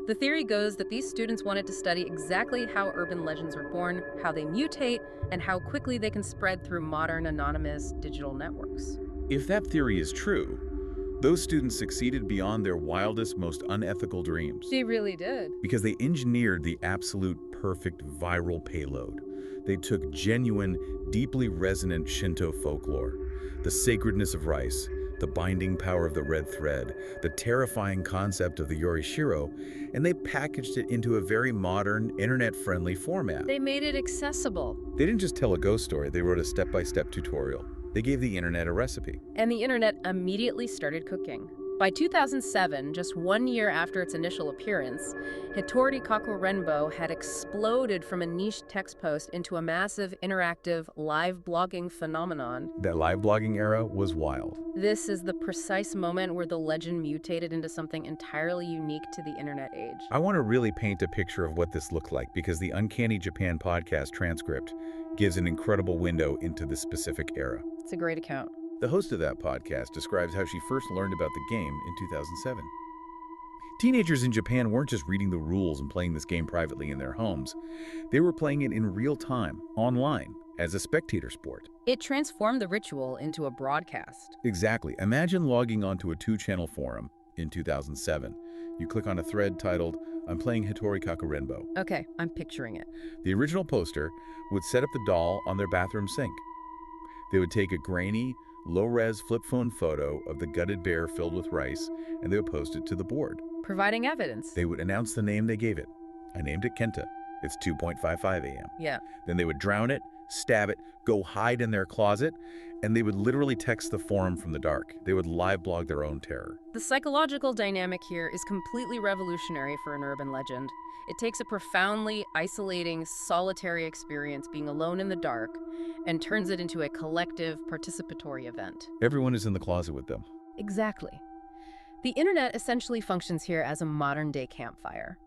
The theory goes that these students wanted to study exactly how urban legends are born, how they mutate, and how quickly they can spread through modern anonymous digital networks.
If that theory is true, those students succeeded beyond their wildest, most unethical dreams.
They really did.
Because they engineered the absolute perfect viral payload. They took genuine, deeply resonant Shinto folklore, the sacredness of rice, the binding power of the red thread, the terrifying concept of the Yorishiro, and they packaged it into a very modern, internet-friendly format.
They made it accessible.
They didn't just tell a ghost story, they wrote a step-by-step tutorial. They gave the internet a recipe.
And the internet immediately started cooking. By 2007, just 1 year after its initial appearance, Hitori Kakurenbo had exploded from a niche text post into a massive, interactive, live blogging phenomenon.
That live blogging era was wild.
This is the precise moment where the legend mutated into something entirely unique to the internet age.
I want to really paint a picture of what this looked like because the Uncanny Japan podcast transcript gives an incredible window into this specific era.
It's a great account.
The host of that podcast describes how she first learned about the game in 2007. Teenagers in Japan weren't just reading the rules and playing this game privately in their homes. They were playing it in real time, online, as a spectator sport.
It transformed the ritual into a broadcast.
Exactly. Imagine logging onto a 2channel forum in 2007. You click on a thread titled, "I'm playing Hitori Kakurenbo."
Okay, I'm picturing it.
The original poster would set up the doll on their bathroom sink. They would take a grainy, low-res flip phone photo of the gutted bear filled with rice, and they would post it to the board.
Providing evidence.
They would announce the name they gave it. I named it Kenta. It's 2:55 a.m.
Yeah.
Then they would drown it, stab it, go hide in their closet, and they would literally text the forum from the dark. They would live blog their own terror.
The psychological dynamic here is completely revolutionary for an urban legend. It takes a profoundly isolating, solitary experience being alone in the dark and turns it into a collective, participatory event.
Everyone is in the closet with them.
Exactly. The internet essentially functions here as a modern-day campfire.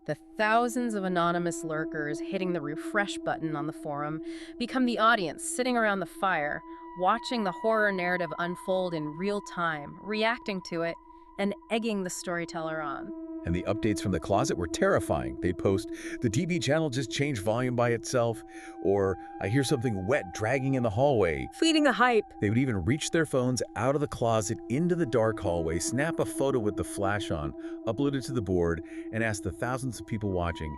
The thousands of anonymous lurkers hitting the refresh button on the forum become the audience sitting around the fire, watching the horror narrative unfold in real time, reacting to it, and egging the storyteller on.
And the updates from the closet were terrifying. They'd post, "The TV channel just changed volume by itself," or "I hear something wet dragging in the hallway."
Feeding the hype.
They would even reach their phones out of the closet into the dark hallway, snap a photo with the flash on, upload it to the board, and ask the thousands of people watching,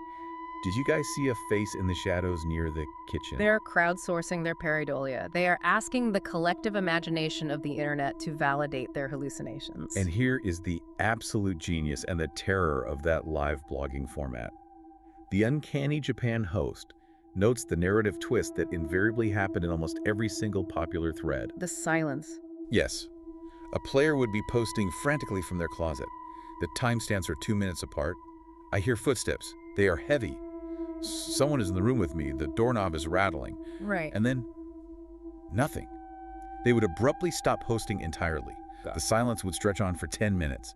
"Did you guys see a face in the shadows near the kitchen?"
They're crowdsourcing their pareidolia. They are asking the collective imagination of the internet to validate their hallucinations.
And here is the absolute genius and the terror of that live blogging format. The Uncanny Japan host notes the narrative twist that invariably happened in almost every single popular thread.
The silence.
Yes, a player would be posting frantically from their closet. The timestamps are 2 minutes apart. I hear footsteps. They are heavy. Someone is in the room with me. The doorknob is rattling.
Right.
And then, nothing. They would abruptly stop posting entirely. The silence would stretch on for 10 minutes,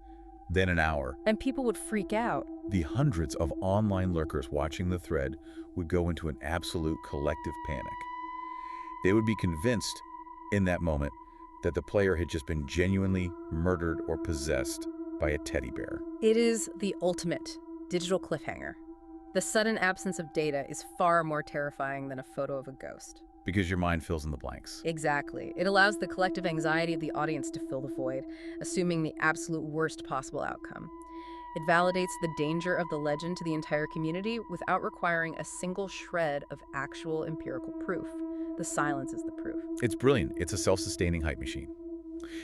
then an hour.
And people would freak out.
The hundreds of online lurkers watching the thread would go into an absolute collective panic. They would be convinced in that moment that the player had just been genuinely murdered or possessed by a teddy bear.
It is the ultimate digital cliffhanger. The sudden absence of data is far more terrifying than a photo of a ghost.
Because your mind fills in the blanks.
Exactly. It allows the collective anxiety of the audience to fill the void, assuming the absolute worst possible outcome. It validates the danger of the legend to the entire community without requiring a single shred of actual empirical proof. The silence is the proof.
It's brilliant. It's a self-sustaining hype machine.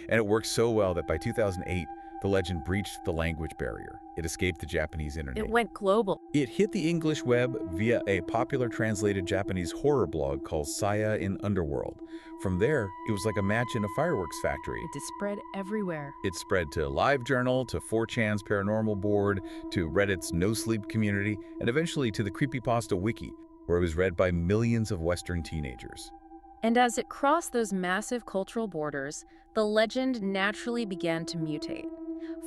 And it works so well that by 2008, the legend breached the language barrier. It escaped the Japanese internet.
It went global.
It hit the English web via a popular translated Japanese horror blog called Saya in Underworld. From there, it was like a match in a fireworks factory.
It spread everywhere.
It spread to LiveJournal, to 4chan's Paranormal Board, to Reddit's No Sleep community, and eventually to the Creepypasta Wiki, where it was read by millions of Western teenagers.
And as it crossed those massive cultural borders, the legend naturally began to mutate.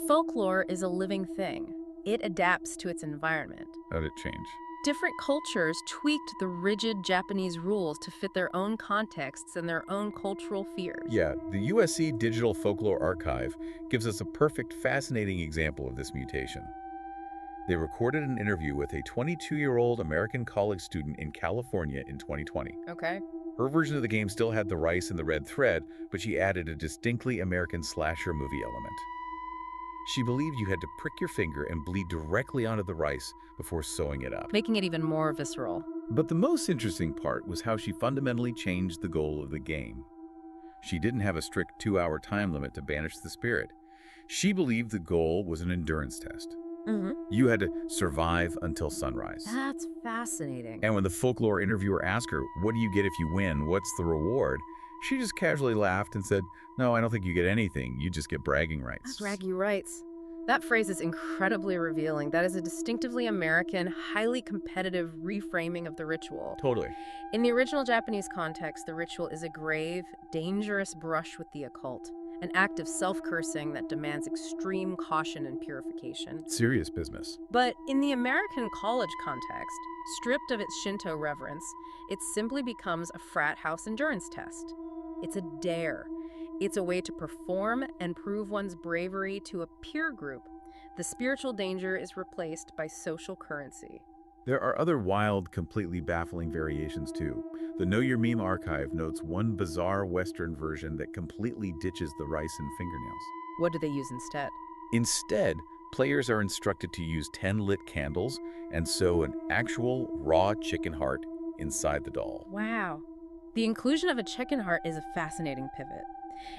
Folklore is a living thing. It adapts to its environment.
How did it change?
Different cultures tweaked the rigid Japanese rules to fit their own contexts and their own cultural fears.
Yeah, the USC Digital Folklore Archive gives us a perfect, fascinating example of this mutation. They recorded an interview with a 22-year-old American college student in California in 2020.
Okay.
Her version of the game still had the rice and the red thread, but she added a distinctly American slasher movie element. She believed you had to prick your finger and bleed directly onto the rice before sewing it up.
Making it even more visceral.
But the most interesting part was how she fundamentally changed the goal of the game. She didn't have a strict 2-hour time limit to banish the spirit. She believed the goal was an endurance test. You had to survive until sunrise.
That's fascinating.
And when the folklore interviewer asked her, "What do you get if you win? What's the reward?" she just casually laughed and said, "No, I don't think you get anything. You just get bragging rights."
Bragging rights. That phrase is incredibly revealing. That is a distinctively American, highly competitive reframing of the ritual.
Totally.
In the original Japanese context, the ritual is a grave, dangerous brush with the occult, an act of self-cursing that demands extreme caution and purification.
Serious business.
But in the American college context, stripped of its Shinto reverence, it simply becomes a frat house endurance test. It's a dare. It's a way to perform and prove one's bravery to a peer group. The spiritual danger is replaced by social currency.
There are other wild, completely baffling variations too. The Know Your Meme archive notes one bizarre Western version that completely ditches the rice and fingernails.
What do they use instead?
Instead, players are instructed to use 10 lit candles and sew an actual raw chicken heart inside the doll.
Wow. The inclusion of a chicken heart is a fascinating pivot.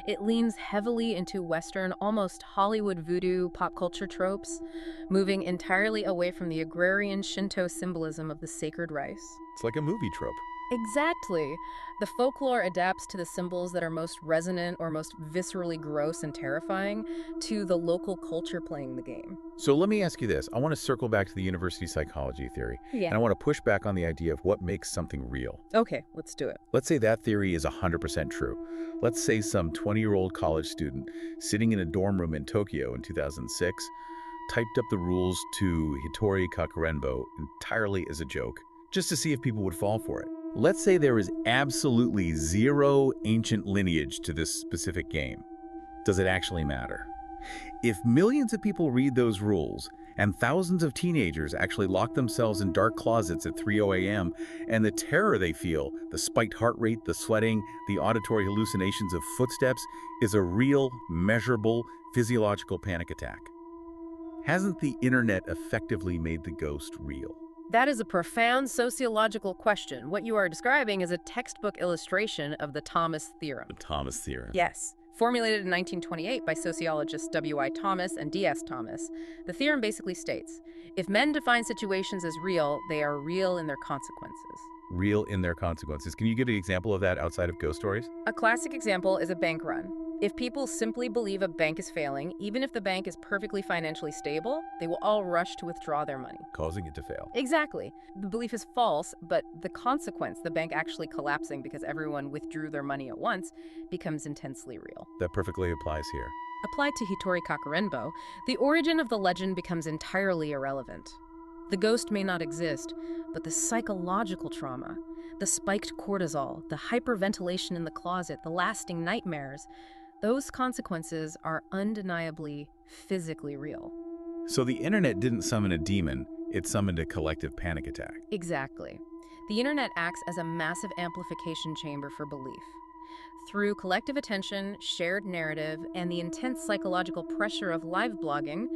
It leans heavily into Western, almost Hollywood voodoo pop culture tropes, moving entirely away from the agrarian Shinto symbolism of the sacred rice.
It's like a movie trope.
Exactly. The folklore adapts to the symbols that are most resonant or most viscerally gross and terrifying to the local culture playing the game.
So let me ask you this. I want to circle back to the university psychology theory. And I want to push back on the idea of what makes something real.
Okay, let's do it.
Let's say that theory is 100% true. Let's say some 20-year-old college student sitting in a dorm room in Tokyo in 2006 typed up the rules to Hitori Kakurenbo entirely as a joke, just to see if people would fall for it. Let's say there is absolutely zero ancient lineage to this specific game. Does it actually matter? If millions of people read those rules, and thousands of teenagers actually lock themselves in dark closets at 3:00 a.m., and the terror they feel, the spiked heart rate, the sweating, the auditory hallucinations of footsteps, is a real, measurable, physiological panic attack. Hasn't the internet effectively made the ghost real?
That is a profound sociological question. What you are describing is a textbook illustration of the Thomas theorem.
The Thomas theorem.
Yes. Formulated in 1928 by sociologists W.I. Thomas and D.S. Thomas, the theorem basically states, if men define situations as real, they are real in their consequences.
Real in their consequences. Can you give an example of that outside of ghost stories?
A classic example is a bank run. If people simply believe a bank is failing, even if the bank is perfectly financially stable, they will all rush to withdraw their money.
Causing it to fail.
Exactly. The belief is false, but the consequence, the bank actually collapsing because everyone withdrew their money at once, becomes intensely real.
That perfectly applies here.
Applied to Hitori Kakurenbo, the origin of the legend becomes entirely irrelevant. The ghost may not exist, but the psychological trauma, the spiked cortisol, the hyperventilation in the closet, the lasting nightmares, those consequences are undeniably physically real.
So the internet didn't summon a demon, it summoned a collective panic attack.
Exactly. The internet acts as a massive amplification chamber for belief. Through collective attention, shared narrative, and the intense psychological pressure of live blogging,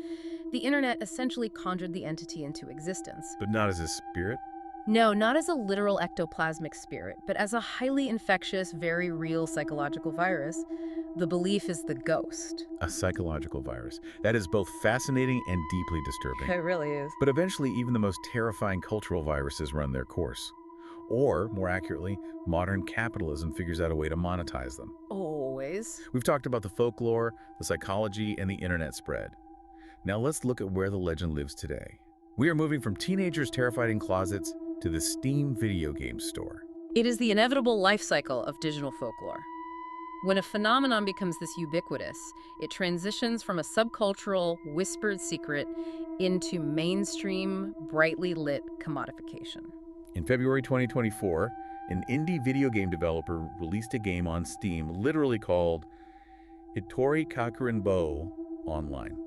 the internet essentially conjured the entity into existence.
But not as a spirit?
No, not as a literal ectoplasmic spirit, but as a highly infectious, very real psychological virus. The belief is the ghost.
A psychological virus. That is both fascinating and deeply disturbing.
It really is.
But eventually, even the most terrifying cultural viruses run their course. Or, more accurately, modern capitalism figures out a way to monetize them.
Always.
We've talked about the folklore, the psychology, and the internet spread. Now let's look at where the legend lives today. We are moving from teenagers terrified in closets to the Steam video game store.
It is the inevitable life cycle of digital folklore. When a phenomenon becomes this ubiquitous, it transitions from a subcultural, whispered secret into mainstream, brightly lit commodification.
In February 2024, an indie video game developer released a game on Steam literally called Hitori Kakurenbo Online.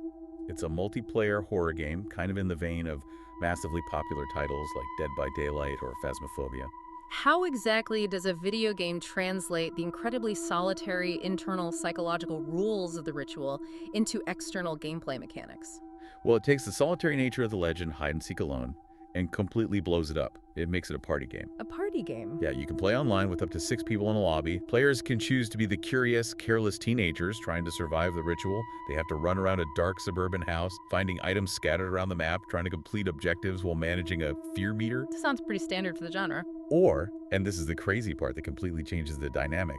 It's a multiplayer horror game, kind of in the vein of massively popular titles like Dead by Daylight or Phasmophobia.
How exactly does a video game translate the incredibly solitary internal psychological rules of the ritual into external gameplay mechanics?
Well, it takes the solitary nature of the legend, hide and seek alone, and completely blows it up. It makes it a party game.
A party game?
Yeah, you can play online with up to 6 people in a lobby. Players can choose to be the curious, careless teenagers trying to survive the ritual. They have to run around a dark suburban house, finding items scattered around the map, trying to complete objectives while managing a fear meter.
This sounds pretty standard for the genre.
Or, and this is the crazy part that completely changes the dynamic,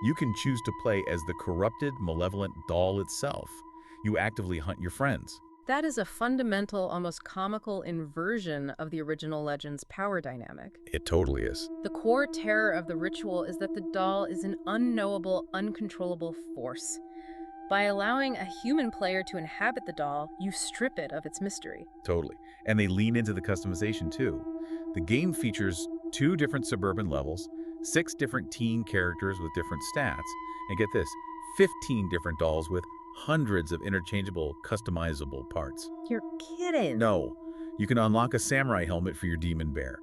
you can choose to play as the corrupted, malevolent doll itself. You actively hunt your friends.
That is a fundamental, almost comical inversion of the original legend's power dynamic.
It totally is.
The core terror of the ritual is that the doll is an unknowable, uncontrollable force. By allowing a human player to inhabit the doll, you strip it of its mystery.
Totally. And they lean into the customization too. The game features 2 different suburban levels, 6 different teen characters with different stats, and get this, 15 different dolls with hundreds of interchangeable, customizable parts.
You're kidding.
No, you can unlock a samurai helmet for your demon bear.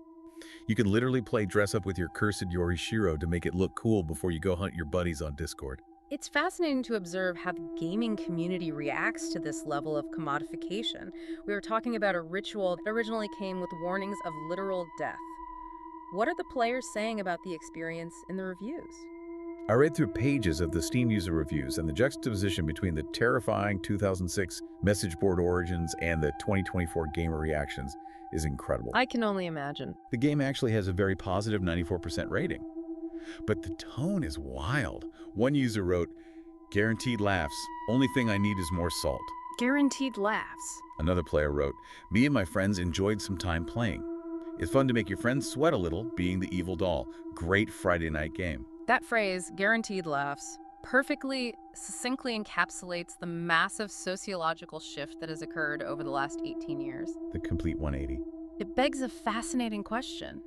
You can literally play dress up with your cursed Yorishiro to make it look cool before you go hunt your buddies on Discord.
It's fascinating to observe how the gaming community reacts to this level of commodification. We were talking about a ritual that originally came with warnings of literal death. What are the players saying about the experience in the reviews?
I read through pages of the Steam user reviews, and the juxtaposition between the terrifying 2006 message board origins and the 2024 gamer reactions is incredible.
I can only imagine.
The game actually has a very positive 94% rating. But the tone is wild. One user wrote, "Guaranteed laughs. Only thing I need is more salt."
Guaranteed laughs.
Another player wrote, "Me and my friends enjoyed some time playing. It's fun to make your friends sweat a little, being the evil doll. Great Friday night game."
That phrase, guaranteed laughs, perfectly, succinctly encapsulates the massive sociological shift that has occurred over the last 18 years.
The complete 180.
It begs a fascinating question.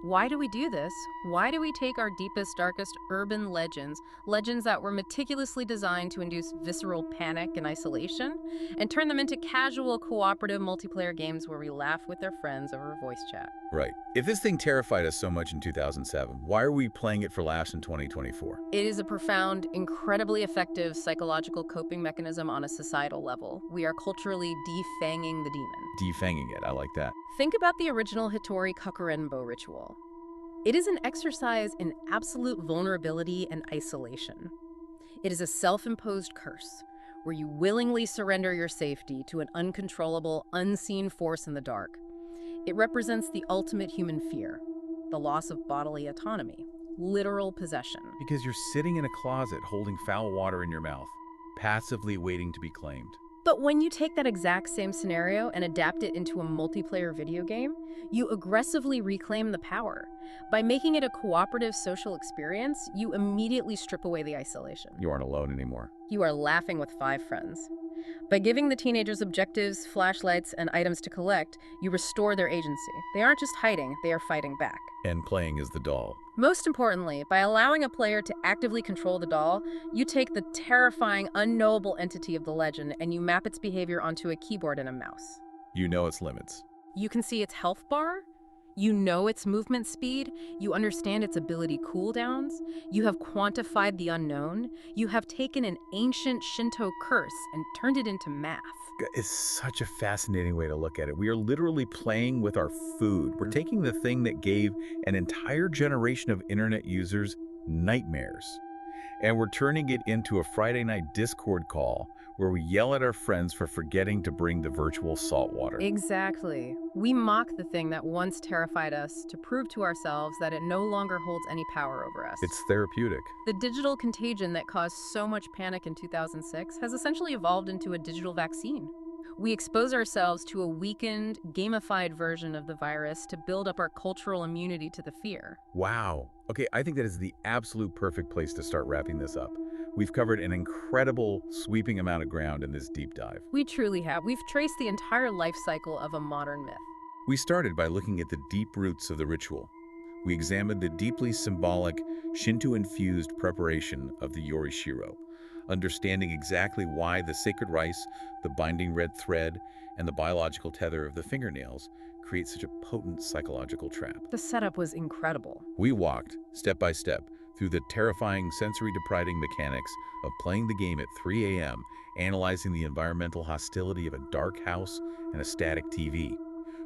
Why do we do this? Why do we take our deepest, darkest urban legends, legends that were meticulously designed to induce visceral panic and isolation, and turn them into casual, cooperative multiplayer games where we laugh with our friends over voice chat?
Right. If this thing terrified us so much in 2007, why are we playing it for laughs in 2024?
It is a profound, incredibly effective psychological coping mechanism on a societal level. We are culturally defanging the demon.
Defanging it, I like that.
Think about the original Hitori Kakurenbo ritual. It is an exercise in absolute vulnerability and isolation. It is a self-imposed curse where you willingly surrender your safety to an uncontrollable, unseen force in the dark. It represents the ultimate human fear, the loss of bodily autonomy, literal possession.
Because you're sitting in a closet holding foul water in your mouth, passively waiting to be claimed.
But when you take that exact same scenario and adapt it into a multiplayer video game, you aggressively reclaim the power. By making it a cooperative social experience, you immediately strip away the isolation.
You aren't alone anymore.
You are laughing with 5 friends. By giving the teenagers objectives, flashlights, and items to collect, you restore their agency. They aren't just hiding, they are fighting back.
And playing as the doll.
Most importantly, by allowing a player to actively control the doll, you take the terrifying, unknowable entity of the legend and you map its behavior onto a keyboard and a mouse.
You know its limits.
You can see its health bar, you know its movement speed, you understand its ability cooldowns, you have quantified the unknown, you have taken an ancient Shinto curse and turned it into math.
It's such a fascinating way to look at it. We are literally playing with our food. We're taking the thing that gave an entire generation of internet users nightmares, and we're turning it into a Friday night Discord call where we yell at our friends for forgetting to bring the virtual salt water.
Exactly. We mock the thing that once terrified us to prove to ourselves that it no longer holds any power over us.
It's therapeutic.
The digital contagion that caused so much panic in 2006 has essentially evolved into a digital vaccine. We expose ourselves to a weakened, gamified version of the virus to build up our cultural immunity to the fear.
Wow. Okay, I think that is the absolute perfect place to start wrapping this up. We've covered an incredible, sweeping amount of ground in this deep dive.
We truly have. We've traced the entire life cycle of a modern myth.
We started by looking at the deep roots of the ritual. We examined the deeply symbolic, Shinto-infused preparation of the Yorishiro, understanding exactly why the sacred rice, the binding red thread, and the biological tether of the fingernails create such a potent psychological trap.
The setup was incredible.
We walked, step by step, through the terrifying sensory-depriving mechanics of playing the game at 3 a.m., analyzing the environmental hostility of a dark house and a static TV.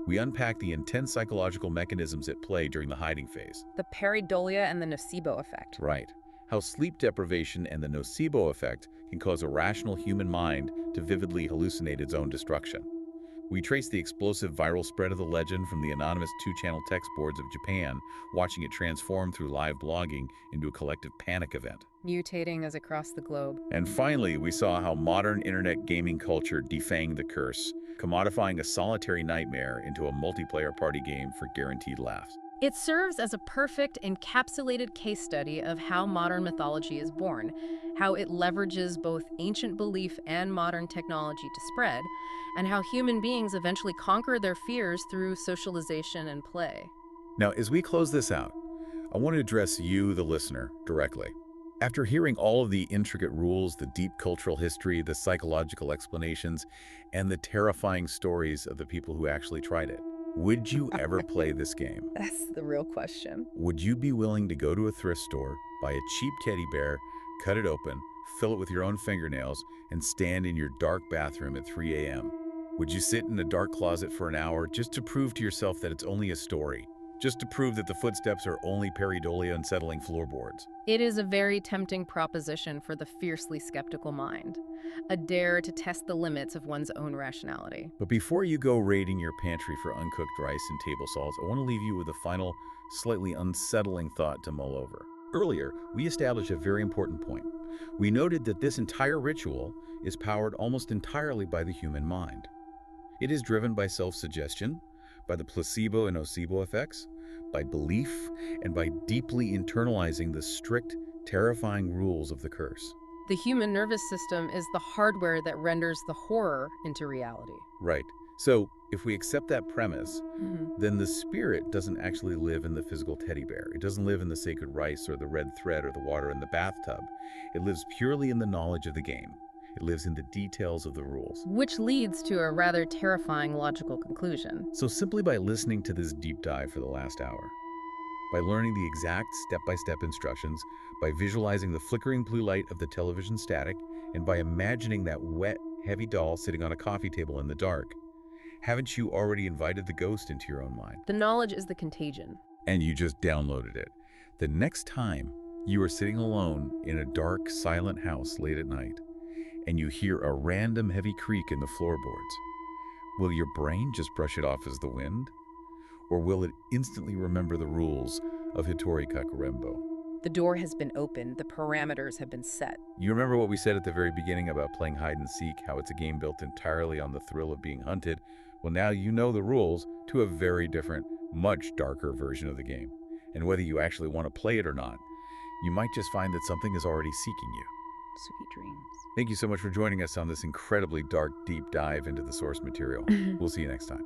We unpacked the intense psychological mechanisms at play during the hiding phase.
The pareidolia and the nocebo effect.
Right. How sleep deprivation and the nocebo effect can cause a rational human mind to vividly hallucinate its own destruction. We traced the explosive viral spread of the legend from the anonymous 2-channel text boards of Japan, watching it transform through live blogging into a collective panic event.
Mutating as across the globe.
And finally, we saw how modern internet gaming culture defanged the curse, commodifying a solitary nightmare into a multiplayer party game for guaranteed laughs.
It serves as a perfect encapsulated case study of how modern mythology is born, how it leverages both ancient belief and modern technology to spread, and how human beings eventually conquer their fears through socialization and play.
Now, as we close this out, I want to address you, the listener, directly. After hearing all of the intricate rules, the deep cultural history, the psychological explanations, and the terrifying stories of the people who actually tried it, would you ever play this game?
That's the real question.
Would you be willing to go to a thrift store, buy a cheap teddy bear, cut it open, fill it with your own fingernails, and stand in your dark bathroom at 3 a.m.? Would you sit in a dark closet for an hour just to prove to yourself that it's only a story? Just to prove that the footsteps are only pareidolia unsettling floorboards?
It is a very tempting proposition for the fiercely skeptical mind, a dare to test the limits of one's own rationality.
But before you go raiding your pantry for uncooked rice and table salts, I want to leave you with a final, slightly unsettling thought to mull over. Earlier, we established a very important point. We noted that this entire ritual is powered almost entirely by the human mind. It is driven by self-suggestion, by the placebo and nocebo effects, by belief, and by deeply internalizing the strict, terrifying rules of the curse.
The human nervous system is the hardware that renders the horror into reality.
Right. So, if we accept that premise, then the spirit doesn't actually live in the physical teddy bear. It doesn't live in the sacred rice or the red thread or the water in the bathtub. It lives purely in the knowledge of the game. It lives in the details of the rules.
Which leads to a rather terrifying logical conclusion.
So simply by listening to this deep dive for the last hour, by learning the exact step-by-step instructions, by visualizing the flickering blue light of the television static, and by imagining that wet, heavy doll sitting on a coffee table in the dark, haven't you already invited the ghost into your own mind?
The knowledge is the contagion.
And you just downloaded it. The next time you are sitting alone in a dark, silent house late at night, and you hear a random heavy creak in the floorboards, will your brain just brush it off as the wind? Or will it instantly remember the rules of Hitori Kakurenbo?
The door has been opened, the parameters have been set.
You remember what we said at the very beginning about playing hide and seek, how it's a game built entirely on the thrill of being hunted? Well, now you know the rules to a very different, much darker version of the game. And whether you actually want to play it or not, you might just find that something is already seeking you.
Sweet dreams.
Thank you so much for joining us on this incredibly dark, deep dive into the source material. We'll see you next time.